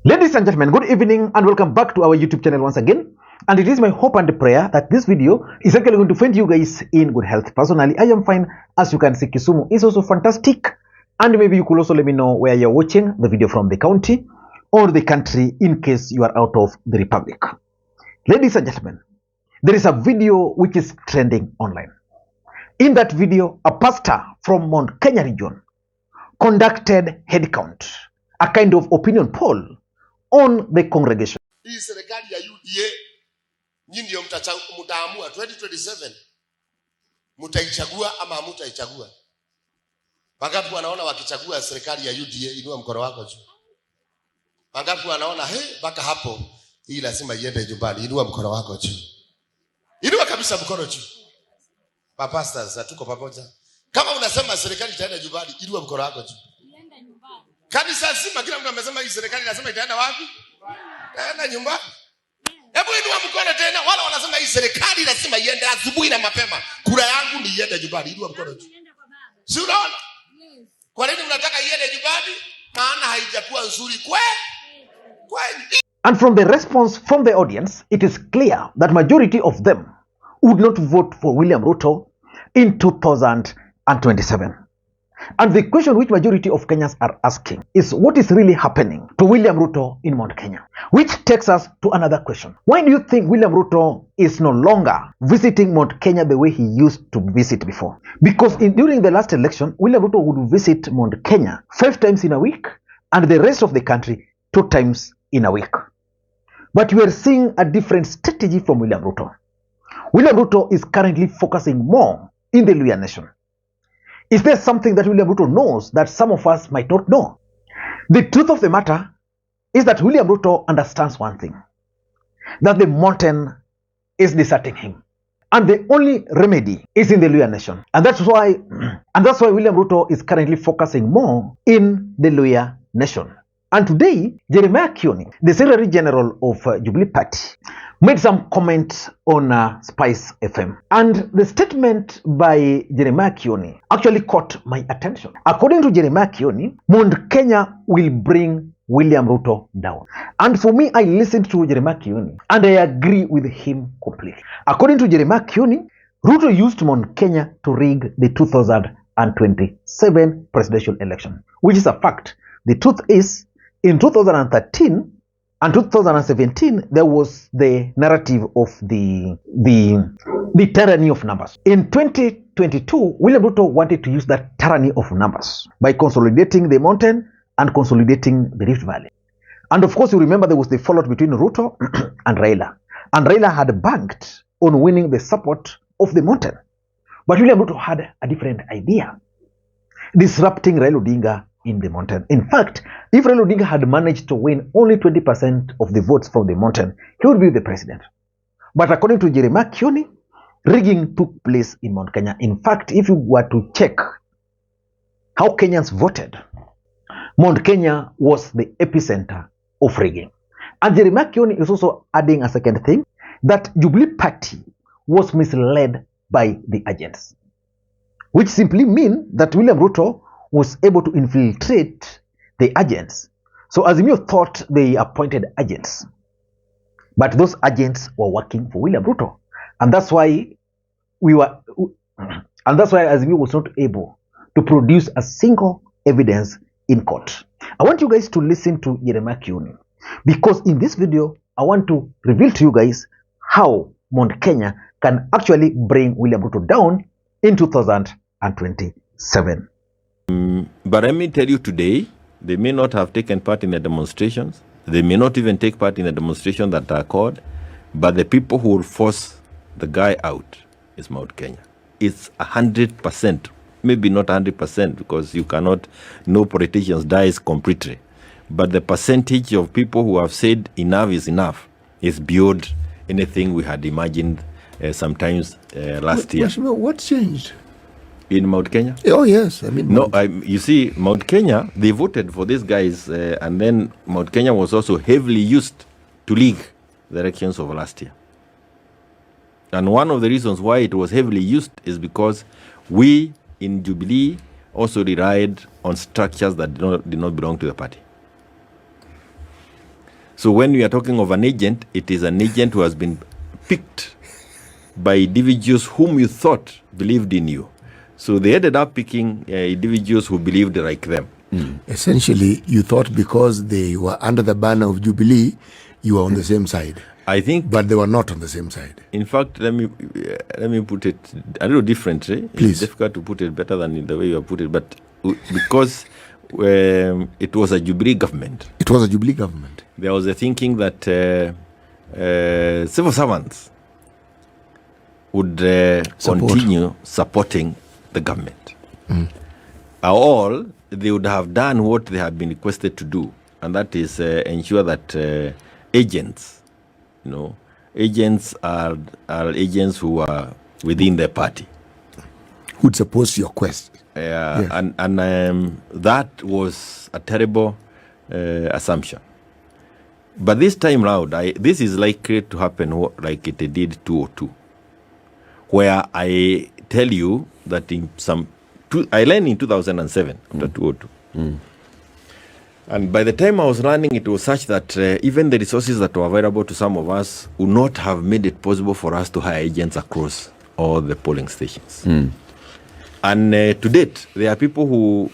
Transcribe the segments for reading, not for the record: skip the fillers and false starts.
Ladies and gentlemen, good evening and welcome back to our YouTube channel once again. And it is my hope and prayer that this video is actually going to find you guys in good health. Personally, I am fine. As you can see, Kisumu is also fantastic. And maybe you could also let me know where you're watching the video from, the county or the country, in case you are out of the republic. Ladies and gentlemen, there is a video which is trending online. In that video, a pastor from Mount Kenya region conducted head count, a kind of opinion poll on the congregation. Hii serikali ya UDA nyinyi ndio mtaamua 2027 mtaichagua ama hamtaichagua. Wangapi wanaona wakichagua serikali ya UDA? Inua mkono wako juu. Wangapi wanaona mpaka hapo hii lazima iende nyumbani? Inua mkono wako juu. Inua kabisa mkono juu. Pastors hatuko pamoja. Kama unasema serikali itaenda nyumbani, inua mkono wako juu. Iende nyumbani. Kanisa zima kila mtu amesema hii serikali lazima itaenda wapi? Itaenda nyumbani. Hebu inua mkono tena. Wala wanasema hii serikali lazima iende asubuhi na mapema. Kura yangu ni iende nyumbani. Inua mkono juu. Si unaona? Kwa nini mnataka iende nyumbani? Maana haijakuwa nzuri kweli. And from the response from the audience, it is clear that majority of them would not vote for William Ruto in 2027. And the question which majority of Kenyans are asking is, what is really happening to William Ruto in Mount Kenya? Which takes us to another question. Why do you think William Ruto is no longer visiting Mount Kenya the way he used to visit before? Because during the last election, William Ruto would visit Mount Kenya 5 times in a week and the rest of the country 2 times in a week. But we are seeing a different strategy from William Ruto. William Ruto is currently focusing more in the Luhya nation. Is there something that William Ruto knows that some of us might not know? The truth of the matter is that William Ruto understands one thing, that the mountain is deserting him. And the only remedy is in the Luhya nation. And that's why William Ruto is currently focusing more in the Luhya nation. And today, Jeremiah Kioni, the Secretary General of Jubilee Party, made some comments on Spice FM. And the statement by Jeremiah Kioni actually caught my attention. According to Jeremiah Kioni, Mount Kenya will bring William Ruto down. And for me, I listened to Jeremiah Kioni and I agree with him completely. According to Jeremiah Kioni, Ruto used Mount Kenya to rig the 2027 presidential election, which is a fact. The truth is, in 2013 and 2017, there was the narrative of the tyranny of numbers. In 2022, William Ruto wanted to use that tyranny of numbers by consolidating the mountain and consolidating the Rift Valley. And of course, you remember there was the fallout between Ruto and Raila. And Raila had banked on winning the support of the mountain. But William Ruto had a different idea, disrupting Raila Odinga in the mountain. In fact, if Raila Odinga had managed to win only 20% of the votes from the mountain, he would be the president. But according to Jeremiah Kioni, rigging took place in Mount Kenya. In fact, if you were to check how Kenyans voted, Mount Kenya was the epicenter of rigging. And Jeremiah Kioni is also adding a second thing, that Jubilee Party was misled by the agents, which simply means that William Ruto was able to infiltrate the agents. So Azimio thought they appointed agents, but those agents were working for William Ruto, and that's why Azimio was not able to produce a single evidence in court. I want you guys to listen to Jeremiah Kioni, because in this video I want to reveal to you guys how Mount Kenya can actually bring William Ruto down in 2027. But let me tell you today, they may not have taken part in the demonstrations. They may not even take part in the demonstrations that are called. But the people who will force the guy out is Mount Kenya. It's 100%. Maybe not 100% because you cannot, no politicians dies completely. But the percentage of people who have said enough is enough is beyond anything we had imagined sometimes last year. What changed? In Mount Kenya? Oh, yes. I mean, you see, Mount Kenya, they voted for these guys, and then Mount Kenya was also heavily used to leak the elections of last year. And one of the reasons why it was heavily used is because we in Jubilee also relied on structures that did not belong to the party. So when we are talking of an agent, it is an agent who has been picked by individuals whom you thought believed in you. So they ended up picking individuals who believed like them. Essentially, you thought because they were under the banner of Jubilee, you were on the same side. I think, but they were not on the same side. In fact, let me put it a little differently. Please. It's difficult to put it better than the way you have put it, but because it was a Jubilee government. It was a Jubilee government. There was a thinking that civil servants would continue supporting the government. All they would have done what they have been requested to do, and that is ensure that agents, agents are agents who are within the party, who'd support your quest. Yes. And that was a terrible assumption. But this time round, this is likely to happen like it did 2002, where I tell you that I learned in 2007 after 2002. And by the time I was running, it was such that even the resources that were available to some of us would not have made it possible for us to hire agents across all the polling stations. And to date, there are people who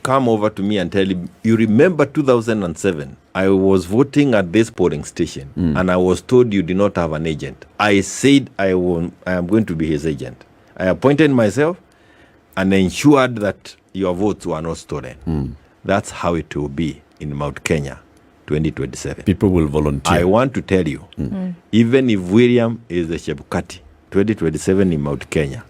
come over to me and tell me, you remember 2007, I was voting at this polling station and I was told you did not have an agent. I said I am going to be his agent. I appointed myself and ensured that your votes were not stolen. That's how it will be in Mount Kenya 2027. People will volunteer. I want to tell you, even if William is the Chebukati, 2027 in Mount Kenya,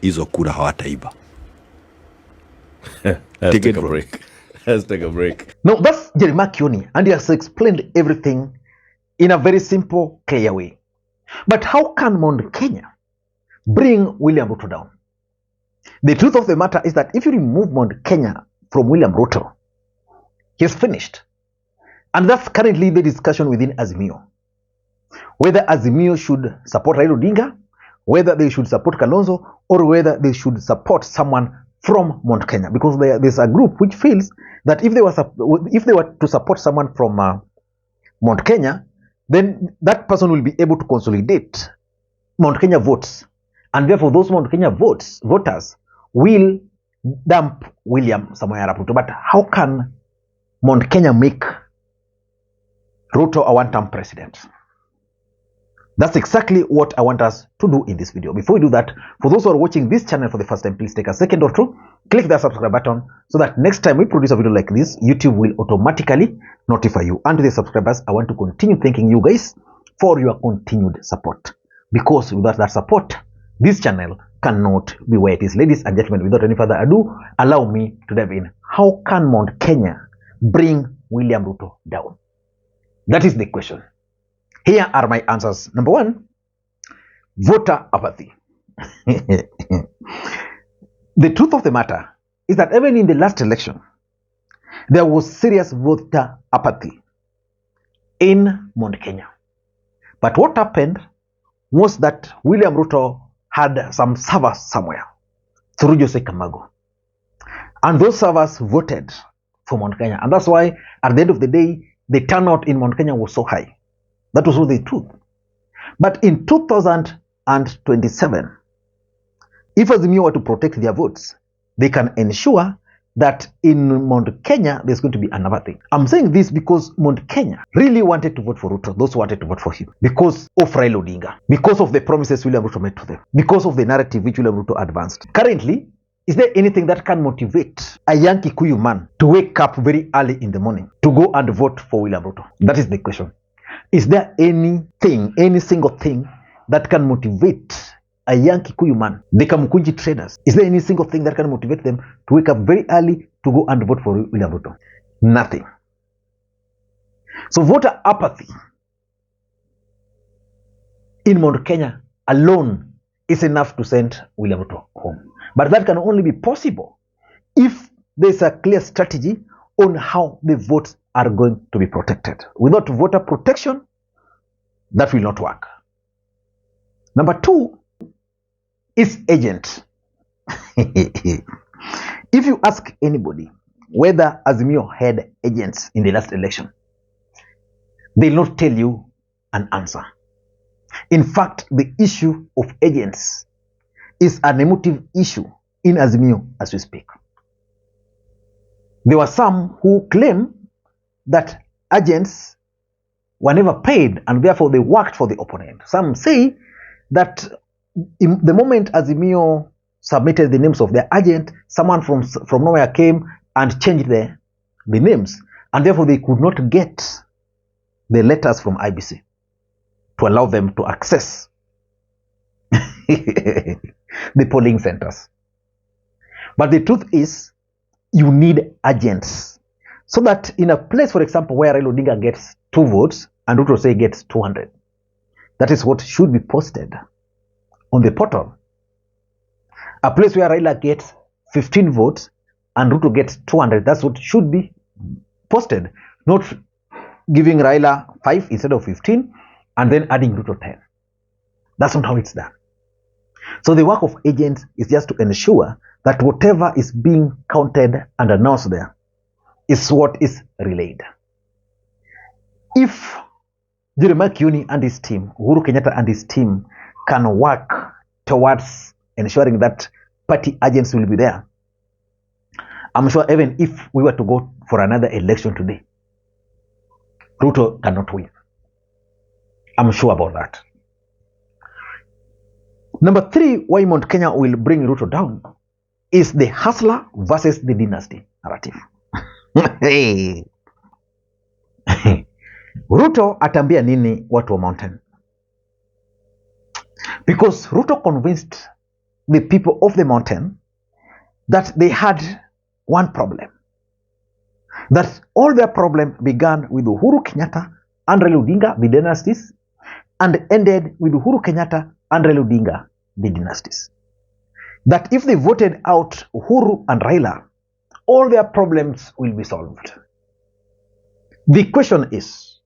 hizo kura hawataiba. Let's take a break. Let's take a break. Now, that's Jeremiah Kioni, and he has explained everything in a very simple, clear way. But how can Mount Kenya bring William Ruto down? The truth of the matter is that if you remove Mount Kenya from William Ruto, he's finished. And that's currently the discussion within Azimio. Whether Azimio should support Raila Odinga, whether they should support Kalonzo, or whether they should support someone from Mount Kenya. Because there's a group which feels that if they were to support someone from Mount Kenya, then that person will be able to consolidate Mount Kenya votes. And therefore, those Mount Kenya voters will dump William Samoei Arap Ruto. But how can Mount Kenya make Ruto a one-term president? That's exactly what I want us to do in this video. Before we do that, for those who are watching this channel for the first time, please take a second or two, click the subscribe button so that next time we produce a video like this, YouTube will automatically notify you. And to the subscribers, I want to continue thanking you guys for your continued support. Because without that support, this channel cannot be where it is. Ladies and gentlemen, without any further ado, allow me to dive in. How can Mount Kenya bring William Ruto down? That is the question. Here are my answers. Number one, voter apathy. The truth of the matter is that even in the last election, there was serious voter apathy in Mount Kenya. But what happened was that William Ruto had some servers somewhere through Jose Kamago. And those servers voted for Mount Kenya. And that's why at the end of the day, the turnout in Mount Kenya was so high. That was all the truth. But in 2027, if Azimio were to protect their votes, they can ensure that in Mount Kenya, there's going to be another thing. I'm saying this because Mount Kenya really wanted to vote for Ruto, those who wanted to vote for him, because of Raila Odinga, because of the promises William Ruto made to them, because of the narrative which William Ruto advanced. Currently, is there anything that can motivate a young Kikuyu man to wake up very early in the morning to go and vote for William Ruto? That is the question. Is there anything, any single thing that can motivate a young Kikuyu man, the Kamukunji traders? Is there any single thing that can motivate them to wake up very early to go and vote for William Ruto? Nothing. So voter apathy in Mount Kenya alone is enough to send William Ruto home. But that can only be possible if there's a clear strategy on how the votes are going to be protected. Without voter protection, that will not work. Number two is agent. If you ask anybody whether Azimio had agents in the last election, they'll not tell you an answer. In fact, the issue of agents is an emotive issue in Azimio as we speak. There were some who claim that agents were never paid and therefore they worked for the opponent. Some say that in the moment Azimio submitted the names of their agent, someone from nowhere came and changed the names, and therefore they could not get the letters from IBC to allow them to access the polling centers. But the truth is, you need agents so that in a place, for example, where Raila Odinga gets 2 votes and Ruto say gets 200, that is what should be posted on the portal. A place where Raila gets 15 votes and Ruto gets 200, that's what should be posted, not giving Raila 5 instead of 15 and then adding Ruto 10. That's not how it's done. So the work of agents is just to ensure that whatever is being counted and announced there is what is relayed. If Jeremiah Kioni and his team, Uhuru Kenyatta and his team can work towards ensuring that party agents will be there, I'm sure even if we were to go for another election today, Ruto cannot win. I'm sure about that. Number 3, why Mount Kenya will bring Ruto down is the hustler versus the dynasty narrative. Ruto atambia nini watu wa mountain? Because Ruto convinced the people of the mountain that they had one problem. That all their problem began with Uhuru Kenyatta and Raila Odinga, the dynasties, and ended with Uhuru Kenyatta and Raila Odinga, the dynasties. That if they voted out Uhuru and Raila, all their problems will be solved. The question is,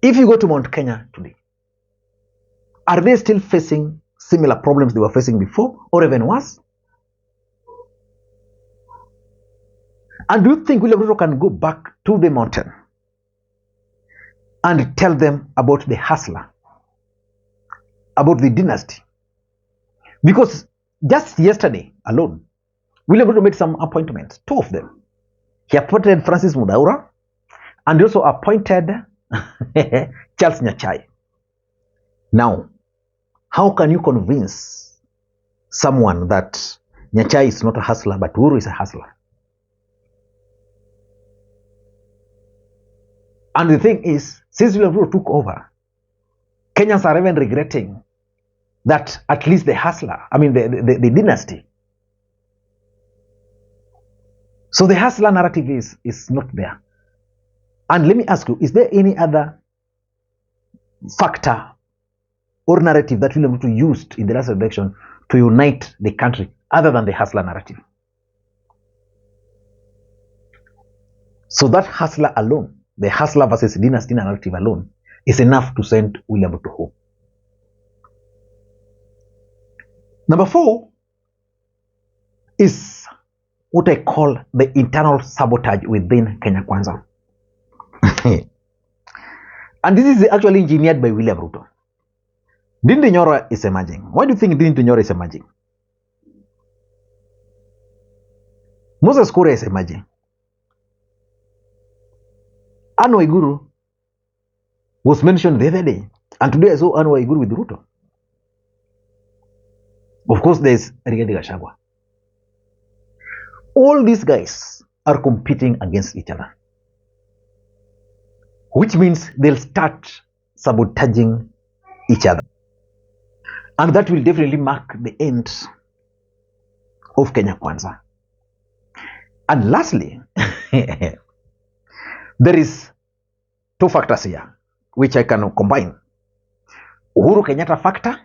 if you go to Mount Kenya today, are they still facing similar problems they were facing before, or even worse? And do you think William Ruto can go back to the mountain and tell them about the hustler, about the dynasty? Because just yesterday alone, William Ruto made some appointments, 2 of them. He appointed Francis Mudaura and he also appointed Charles Nyachai. Now, how can you convince someone that Nyachai is not a hustler, but Uhuru is a hustler? And the thing is, since William Ruto took over, Kenyans are even regretting that at least the hustler, the dynasty. So the hustler narrative is not there. And let me ask you, is there any other factor or narrative that William Ruto used in the last election to unite the country other than the hustler narrative? So that hustler alone, the hustler versus dynasty narrative alone, is enough to send William Ruto home. Number 4 is what I call the internal sabotage within Kenya Kwanza. And this is actually engineered by William Ruto. Ndindi Nyoro is emerging. Why do you think Ndindi Nyoro is emerging? Moses Kuria is emerging. Anne Waiguru was mentioned the other day, and today I saw Anne Waiguru with Ruto. Of course, there's Rigathi Gachagua. All these guys are competing against each other, which means they'll start sabotaging each other. And that will definitely mark the end of Kenya Kwanza. And lastly, there is 2 factors here, which I can combine. Uhuru Kenyatta factor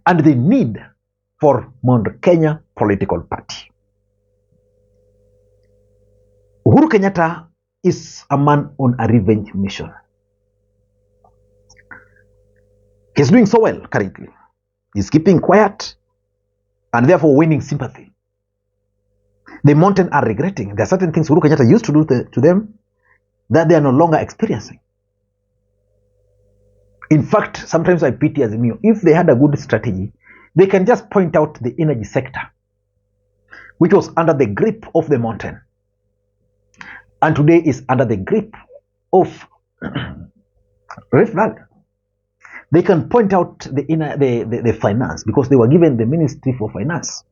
and the need for Mount Kenya political party. Uhuru Kenyatta is a man on a revenge mission. He's doing so well currently. He's keeping quiet and therefore winning sympathy. The mountain are regretting. There are certain things Uhuru Kenyatta used to do to them that they are no longer experiencing. In fact, sometimes I pity Azimio. If they had a good strategy, they can just point out the energy sector, which was under the grip of the mountain, and today is under the grip of Rift Valley. They can point out the finance, because they were given the Ministry for Finance.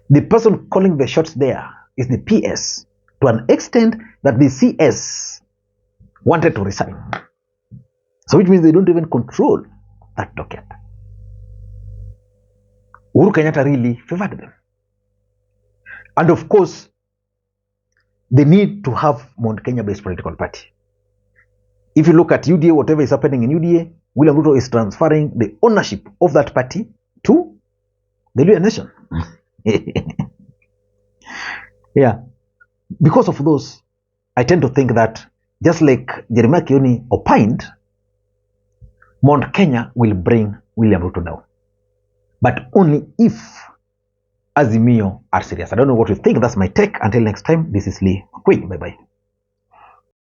The person calling the shots there is the PS, to an extent that the CS wanted to resign. So which means they don't even control that docket. Uhuru Kenyatta really favored them. And of course, they need to have Mount Kenya-based political party. If you look at UDA, whatever is happening in UDA, William Ruto is transferring the ownership of that party to the Luhya nation. Yeah. Because of those, I tend to think that, just like Jeremiah Kioni opined, Mount Kenya will bring William Ruto down. But only if Azimio are serious. I don't know what you think. That's my take. Until next time, this is Lee Makwiny. Bye-bye.